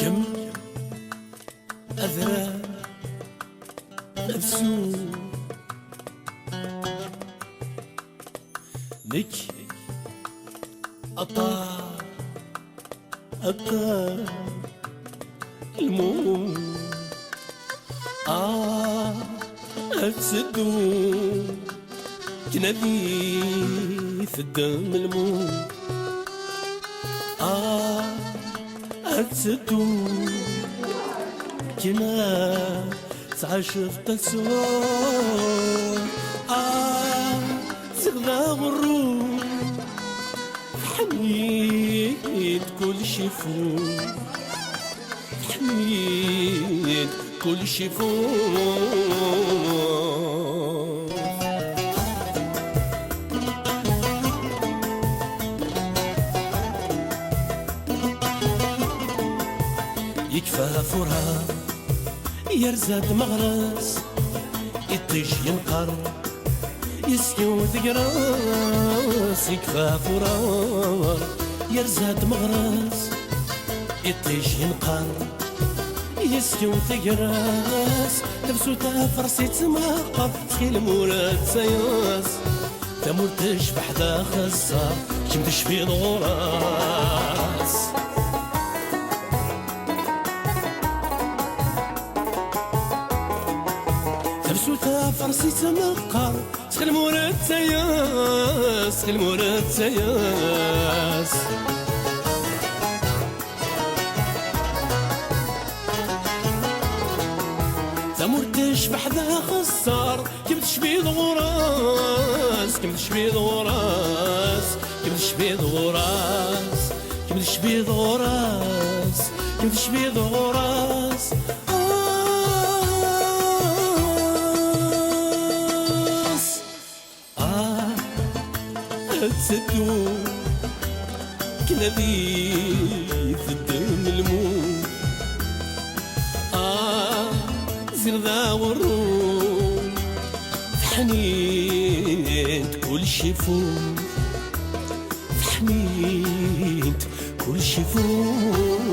كم أذرى نفسه لك أطار الموت أتسدو جنبي في الدم الموت أتسدو كما تعشق تسوى تغلى غروب حميد كل شي فوق حميد كل شي فوق يكفى فرها يرزاد مغرس يطيش ينقر يسكن ذقراس يكفى فرار يرزاد مغرس يطيش ينقر يسكن ذقراس نفسو تافرسي تماقر تخيل مورات سياس تمور تشبح ذا خزار كمدش في الغراس تبسوتا فرسي تمقر تخل مورد تياس تخل مورد تياس تمور تشبح ذا خسار كم تشبيض غراس كم تشبيض غراس كم تشبيض غراس كم تشبيض غراس كم تشبيض غراس تسدو كنبي في الدم الموت زير ذا والروم في حنين كل شي فوق في حنين كل شي فوق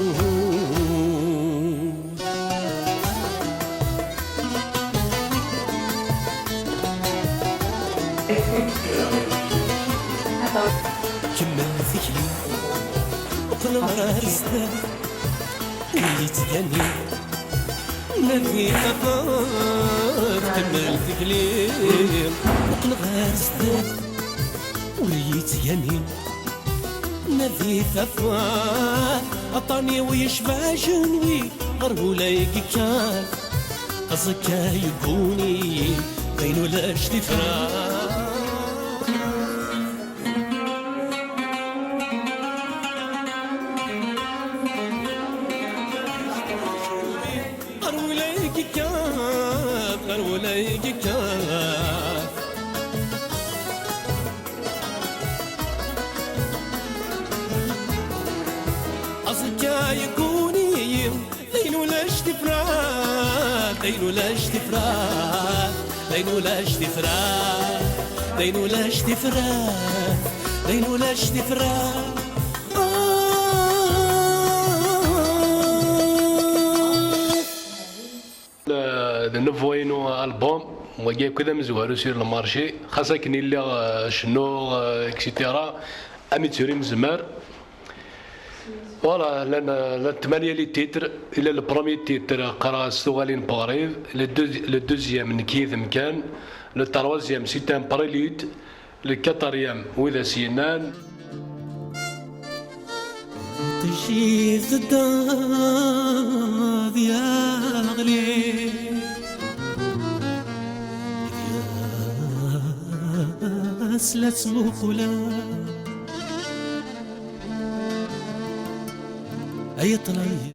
كمل ذكري وكل مرة رزقنا وليت يعني نبي أفار كمل ذكري وكل مرة رزقنا وليت يعني نبي أفار أعطاني ويشبع جنوي غربو لايقي كان أزكى يبوني بينو لاش تفرار ولايقي كاف أصدقاء يكوني لين ولاش تفراق لين ولاش تفراق لين ولاش تفراق لين ولاش تفراق لين ولاش تفراق نفوينو البوم وجايب كذا مزوارو سير المارشي خاصة كني اللي شنو اكسيتيرا اميتوري مزمار فوالا لان 8 لي تيتر الى البروميي تيتر قرا ستوغالين باريف لو دوزيام نكيذ مكان لو تروازيام سيتان بريليد لو كاتريام وذا سينان تجي الدار يا غلي لا تسوق ولا أي طلي